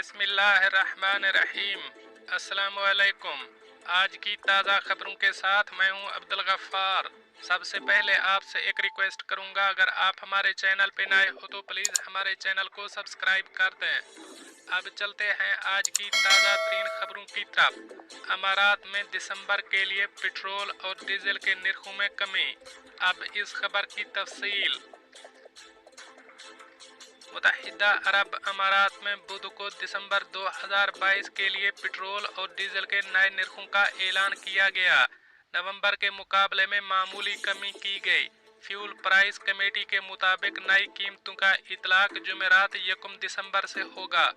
बिस्मिल्लाहिर्रहमानिर्रहीम। अस्सलामुअलैकुम। आज की ताज़ा खबरों के साथ मैं हूं अब्दुल गफ्फार। सबसे पहले आपसे एक रिक्वेस्ट करूंगा, अगर आप हमारे चैनल पे नए हो तो प्लीज़ हमारे चैनल को सब्सक्राइब कर दें। अब चलते हैं आज की ताज़ा तरीन खबरों की तरफ। अमारात में दिसंबर के लिए पेट्रोल और डीजल के निर्खों में कमी। अब इस खबर की तफसील। मुत्तहिदा अरब अमारात में बुध को दिसंबर 2022 के लिए पेट्रोल और डीजल के नए निर्खों का ऐलान किया गया। नवंबर के मुकाबले में मामूली कमी की गई। फ्यूल प्राइस कमेटी के मुताबिक नई कीमतों का इतलाक जुमेरात 1 दिसंबर से होगा।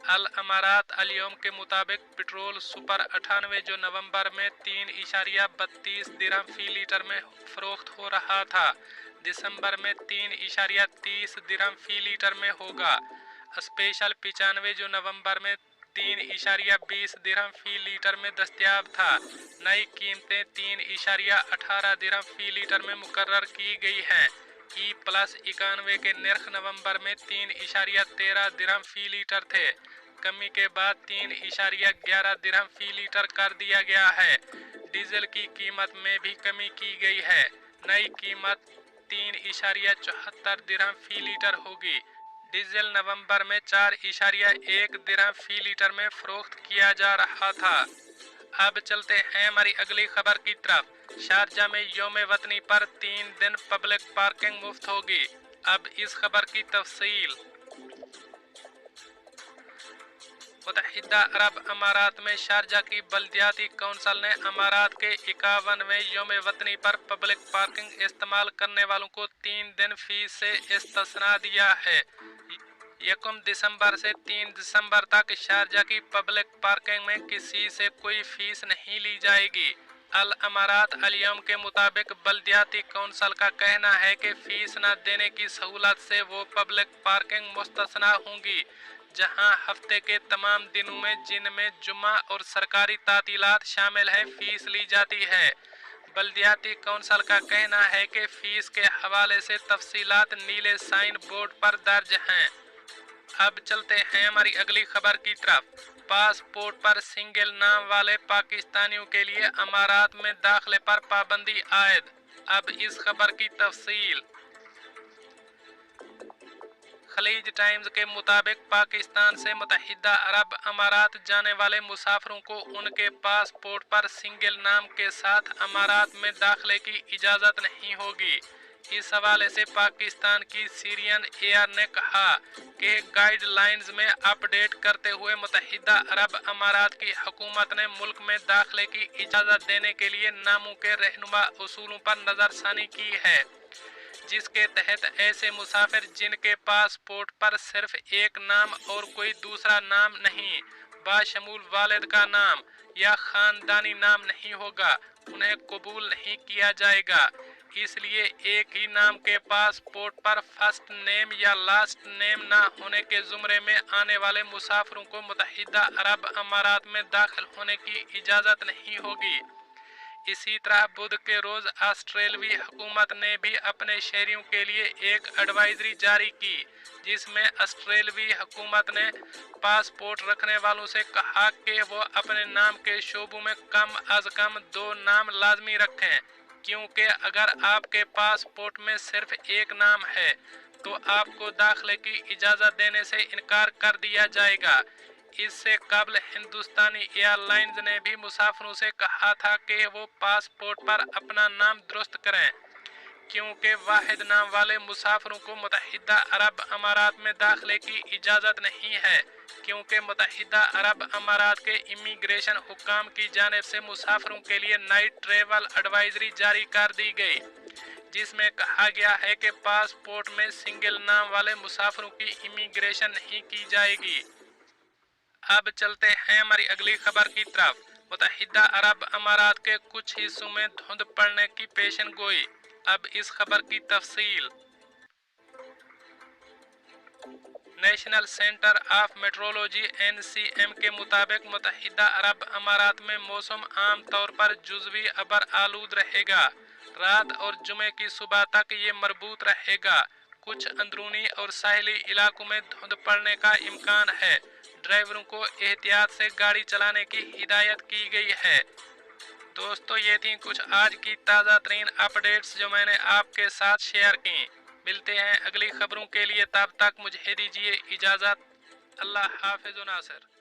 अल अमारात अल-यौम के मुताबिक पेट्रोल सुपर 98 जो नवंबर में 3.32 दिरहम फी लीटर में फरोख्त हो रहा था, दिसंबर में 3.30 दिरहम फी लीटर में होगा। स्पेशल 95 जो नवंबर में 3.20 दिरहम फी लीटर में दस्तयाब था। नई कीमतें 3.18 दिरहम फी लीटर में मुकर्रर की गई हैं। E+91 के निर्ख नवंबर में 3.13 दिरहम फी लीटर थे। कमी के बाद 3.11 दिरहम फी लीटर कर दिया गया है। डीजल की कीमत में भी कमी की गई है। नई कीमत 3.74 दिरहम फी लीटर होगी। डीजल नवंबर में 4.1 दिरहम फी लीटर में फरोख्त किया जा रहा था। अब चलते हैं हमारी अगली खबर की तरफ। शारजा में यौम वतनी पर 3 दिन पब्लिक पार्किंग मुफ्त होगी। अब इस खबर की तफसील। मुत्तहिदा अरब अमारात में शारजा की बल्दियाती कौंसिल ने अमारात के 51वें यौम वतनी पर पब्लिक पार्किंग इस्तेमाल करने वालों को 3 दिन फीस से इस्तिस्ना दिया है। 1 दिसंबर से 3 दिसंबर तक शारजा की पब्लिक पार्किंग में किसी से कोई फीस नहीं ली जाएगी। अल अमारात अल-यौम के मुताबिक बल्दियाती कौंसिल का कहना है कि फीस न देने की सहूलत से वो पब्लिक पार्किंग मुस्तस्ना होंगी जहां हफ्ते के तमाम दिनों में, जिनमें जुम्मा और सरकारी तातीलात शामिल है, फीस ली जाती है। बल्दियाती कौंसिल का कहना है कि फीस के हवाले से तफसीलात नीले साइन बोर्ड पर दर्ज हैं। अब चलते हैं हमारी अगली खबर की तरफ। पासपोर्ट पर सिंगल नाम वाले पाकिस्तानियों के लिए अमारात में दाखिले पर पाबंदी आयद। अब इस खबर की तफसील। खलीज टाइम्स के मुताबिक पाकिस्तान से मुत्तहिदा अरब अमारात जाने वाले मुसाफिरों को उनके पासपोर्ट पर सिंगल नाम के साथ अमारात में दाखिले की इजाज़त नहीं होगी। इस हवाले से पाकिस्तान की सीरियन एयर ने कहा कि गाइडलाइंस में अपडेट करते हुए मुत्तहिदा अरब अमारात की हुकूमत ने मुल्क में दाखिले की इजाज़त देने के लिए नामों के रहनुमा उसूलों पर नज़रसानी की है, जिसके तहत ऐसे मुसाफिर जिनके पासपोर्ट पर सिर्फ एक नाम और कोई दूसरा नाम नहीं, बाशमूल वालिद का नाम या खानदानी नाम नहीं होगा, उन्हें कबूल नहीं किया जाएगा। इसलिए एक ही नाम के पासपोर्ट पर फर्स्ट नेम या लास्ट नेम न होने के जुमरे में आने वाले मुसाफिरों को मुत्तहिदा अरब अमारात में दाखिल होने की इजाज़त नहीं होगी। इसी तरह बुध के रोज ऑस्ट्रेलवी हुकूमत ने भी अपने शहरियों के लिए एक एडवाइजरी जारी की, जिसमें ऑस्ट्रेलवी हुकूमत ने पासपोर्ट रखने वालों से कहा कि वो अपने नाम के शोबों में कम अज कम 2 नाम लाजमी रखें, क्योंकि अगर आपके पासपोर्ट में सिर्फ एक नाम है तो आपको दाखिले की इजाज़त देने से इनकार कर दिया जाएगा। इससे कबल हिंदुस्तानी एयरलाइंस ने भी मुसाफिरों से कहा था कि वो पासपोर्ट पर अपना नाम दुरुस्त करें, क्योंकि वाहिद नाम वाले मुसाफिरों को मुत्तहिदा अरब अमारात में दाखिले की इजाज़त नहीं है, क्योंकि मुत्तहिदा अरब अमारात के इमिग्रेशन हुक्काम की जानिब से मुसाफिरों के लिए नई ट्रेवल एडवाइजरी जारी कर दी गई, जिसमें कहा गया है कि पासपोर्ट में सिंगल नाम वाले मुसाफिरों की इमिग्रेशन नहीं की जाएगी। अब चलते हैं हमारी अगली खबर की तरफ। मुत्तहिदा अरब अमारात के कुछ हिस्सों में धुंध पड़ने की पेशन गोई। अब इस खबर की तफसील। National centre of metrology (NCM) के मुताबिक मुत्तहिदा अरब अमारात में मौसम आम तौर पर जुज़वी अबर आलूद रहेगा। रात और जुमे की सुबह तक ये मरबूत रहेगा। कुछ अंदरूनी और साहिली इलाकों में धुंध पड़ने का इम्कान है। ड्राइवरों को एहतियात से गाड़ी चलाने की हिदायत की गई है। दोस्तों, ये थी कुछ आज की ताज़ा तरीन अपडेट्स जो मैंने आपके साथ शेयर की। मिलते हैं अगली खबरों के लिए, तब तक मुझे दीजिए इजाज़त। अल्लाह हाफिज़ नासिर।